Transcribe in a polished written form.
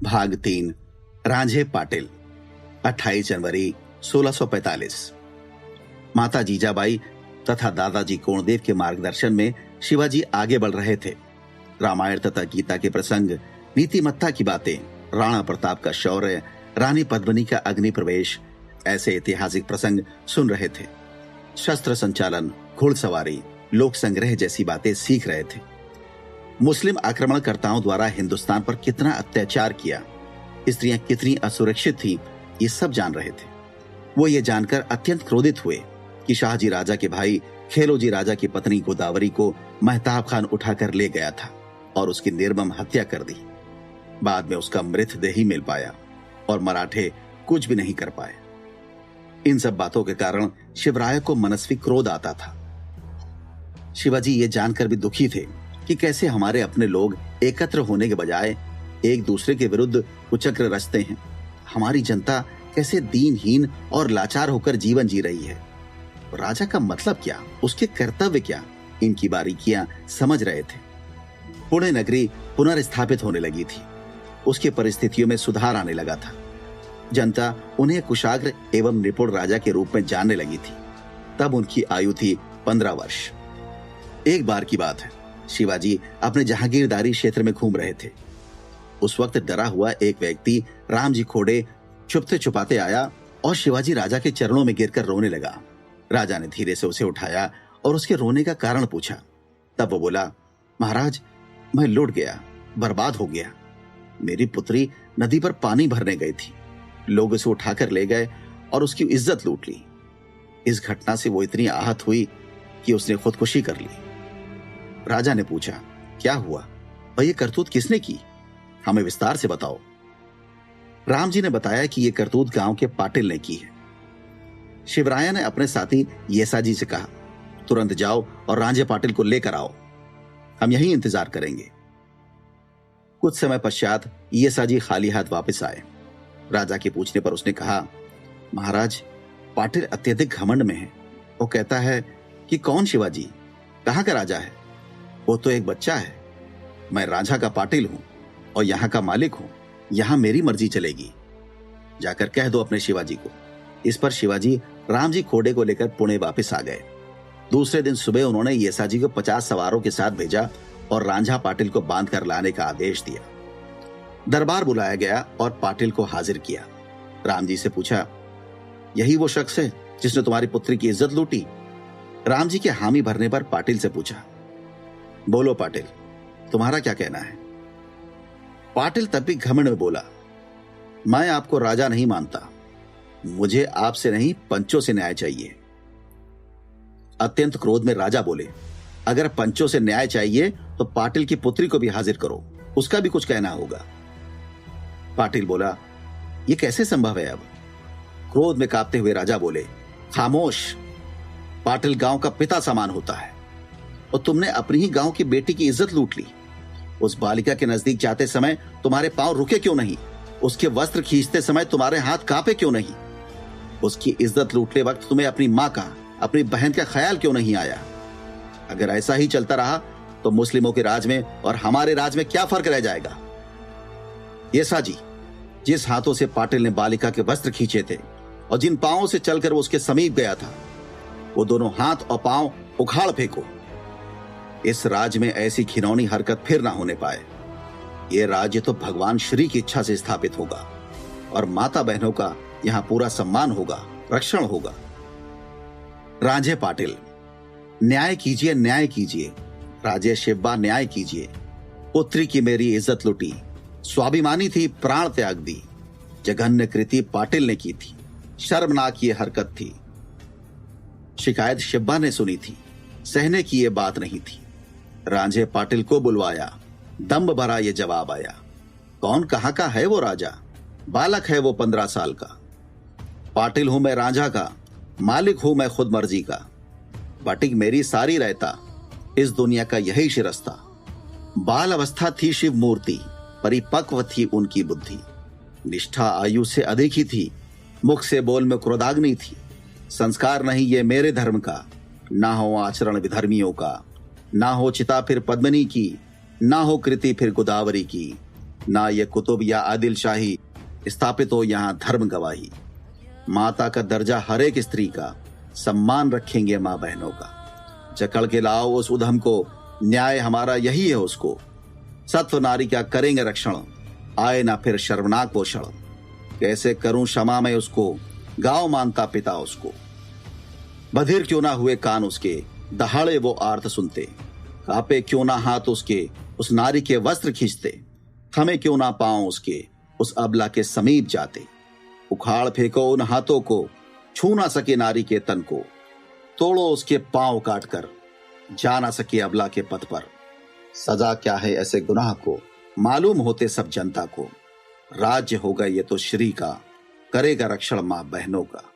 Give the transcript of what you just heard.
भाग 3 रांझे पाटिल 28 जनवरी 1645। माता जीजाबाई तथा दादाजी कोणदेव के मार्गदर्शन में शिवाजी आगे बढ़ रहे थे। रामायण तथा गीता के प्रसंग, नीतिमत्ता की बातें, राणा प्रताप का शौर्य, रानी पद्मिनी का अग्नि प्रवेश, ऐसे ऐतिहासिक प्रसंग सुन रहे थे। शस्त्र संचालन, घुड़सवारी, लोक संग्रह जैसी बातें सीख रहे थे। मुस्लिम आक्रमणकर्ताओं द्वारा हिंदुस्तान पर कितना अत्याचार किया, स्त्रियां कितनी असुरक्षित थी, ये सब जान रहे थे। वो ये जानकर अत्यंत क्रोधित हुए कि शाहजी राजा के भाई खेलोजी राजा की पत्नी गोदावरी को महताब खान उठाकर ले गया था और उसकी निर्मम हत्या कर दी। बाद में उसका मृतदेह ही मिल पाया और मराठे कुछ भी नहीं कर पाए। इन सब बातों के कारण शिवराय को मनस्वी क्रोध आता था। शिवाजी ये जानकर भी दुखी थे कि कैसे हमारे अपने लोग एकत्र होने के बजाय एक दूसरे के विरुद्ध कुचक्र रचते हैं। हमारी जनता कैसे दीनहीन और लाचार होकर जीवन जी रही है। राजा का मतलब क्या, उसके कर्तव्य क्या, इनकी बारीकियां समझ रहे थे। पुणे नगरी पुनर्स्थापित होने लगी थी। उसकी परिस्थितियों में सुधार आने लगा था। जनता उन्हें कुशाग्र एवं निपुण राजा के रूप में जानने लगी थी। तब उनकी आयु थी 15 वर्ष। एक बार की बात है, शिवाजी अपने जहांगीरदारी क्षेत्र में घूम रहे थे। उस वक्त डरा हुआ एक व्यक्ति रामजी खोड़े छुपते छुपाते आया और शिवाजी राजा के चरणों में गिरकर रोने लगा। राजा ने धीरे से उसे उठाया और उसके रोने का कारण पूछा। तब वो बोला, महाराज, मैं लुट गया, बर्बाद हो गया। मेरी पुत्री नदी पर पानी भरने गई थी। लोग उसे उठाकर ले गए और उसकी इज्जत लूट ली। इस घटना से वो इतनी आहत हुई कि उसने खुदकुशी कर ली। राजा ने पूछा, क्या हुआ और ये करतूत किसने की? हमें विस्तार से बताओ। राम जी ने बताया कि ये करतूत गांव के पाटिल ने की है। शिवराया ने अपने साथी येसाजी से कहा, तुरंत जाओ और रांझे पाटिल को लेकर आओ, हम यहीं इंतजार करेंगे। कुछ समय पश्चात येसाजी खाली हाथ वापस आए। राजा के पूछने पर उसने कहा, महाराज, पाटिल अत्यधिक घमंड में है। वो कहता है कि कौन शिवाजी, कहां का राजा है? वो तो एक बच्चा है। मैं रांझा का पाटिल हूं और यहां का मालिक हूं। यहां मेरी मर्जी चलेगी। जाकर कह दो अपने शिवाजी को। इस पर शिवाजी रामजी खोड़े को लेकर पुणे वापस आ गए। दूसरे दिन सुबह उन्होंने येसाजी को 50 सवारों के साथ भेजा और रांझा पाटिल को बांध कर लाने का आदेश दिया। दरबार बुलाया गया और पाटिल को हाजिर किया। राम जी से पूछा, यही वो शख्स है जिसने तुम्हारी पुत्री की इज्जत लूटी? राम जी के हामी भरने पर पाटिल से पूछा, बोलो पाटिल, तुम्हारा क्या कहना है? पाटिल तब भी घमंड में बोला, मैं आपको राजा नहीं मानता। मुझे आपसे नहीं, पंचों से न्याय चाहिए। अत्यंत क्रोध में राजा बोले, अगर पंचों से न्याय चाहिए तो पाटिल की पुत्री को भी हाजिर करो, उसका भी कुछ कहना होगा। पाटिल बोला, यह कैसे संभव है? अब क्रोध में कांपते हुए राजा बोले, खामोश। पाटिल गांव का पिता समान होता है और तुमने अपनी ही गांव की बेटी की इज्जत लूट ली। उस बालिका के नजदीक जाते समय तुम्हारे पांव रुके क्यों नहीं? उसके वस्त्र खींचते समय तुम्हारे हाथ कांपे क्यों नहीं? उसकी इज्जत लूटने वक्त तुम्हें अपनी मां का, अपनी बहन का ख्याल क्यों नहीं आया? अगर ऐसा ही चलता रहा तो मुस्लिमों के राज में और हमारे राज में क्या फर्क रह जाएगा? येसाजी, जिस हाथों से पाटिल ने बालिका के वस्त्र खींचे थे और जिन पांवों से चलकर वो उसके समीप गया था, वो दोनों हाथ और पांव उखाड़ फेंको। इस राज्य में ऐसी घिनौनी हरकत फिर ना होने पाए। ये राज्य तो भगवान श्री की इच्छा से स्थापित होगा और माता बहनों का यहां पूरा सम्मान होगा, रक्षण होगा। रांझे पाटिल, न्याय कीजिए, न्याय कीजिए। राजे शिवबा, न्याय कीजिए। पुत्री की मेरी इज्जत लुटी, स्वाभिमानी थी, प्राण त्याग दी। जघन्य कृति पाटिल ने की थी, शर्मनाक ये हरकत थी। शिकायत शिवबा ने सुनी थी, सहने की ये बात नहीं थी। रांझे पाटिल को बुलवाया, दम्भ भरा ये जवाब आया, कौन कहां का है वो राजा? बालक है वो 15 साल का। पाटिल हूं मैं रांझा का, मालिक हूं मैं खुद मर्जी का। बटिक मेरी सारी रहता, इस दुनिया का यही शिरस्ता। बाल अवस्था थी शिव मूर्ति, परिपक्व थी उनकी बुद्धि। निष्ठा आयु से अधिक ही थी, मुख से बोल में क्रोधाग्नि थी। संस्कार नहीं ये मेरे धर्म का, ना हो आचरण विधर्मियों का। ना हो चिता फिर पद्मिनी की, ना हो कृति फिर गोदावरी की। ना ये कुतुब या आदिल शाही स्थापित हो यहाँ धर्म गवाही। माता का दर्जा हर एक स्त्री का, सम्मान रखेंगे माँ बहनों का। जकड़ के लाओ उस उधम को, न्याय हमारा यही है उसको। सत्व नारी का करेंगे रक्षण, आए ना फिर शर्मनाक वो क्षण। कैसे करूं क्षमा मैं उसको, गांव मानता पिता उसको। बधिर क्यों ना हुए कान उसके, दहाड़े वो आर्त सुनते। कापे क्यों ना हाथ उसके, उस नारी के वस्त्र खींचते। थमे क्यों ना पांव उसके, उस अबला के समीप जाते। उखाड़ फेंको उन हाथों को, छू ना सके नारी के तन को। तोड़ो उसके पांव काट कर, जा ना सके अबला के पथ पर। सजा क्या है ऐसे गुनाह को, मालूम होते सब जनता को। राज्य होगा ये तो श्री का, करेगा रक्षण मां बहनों का।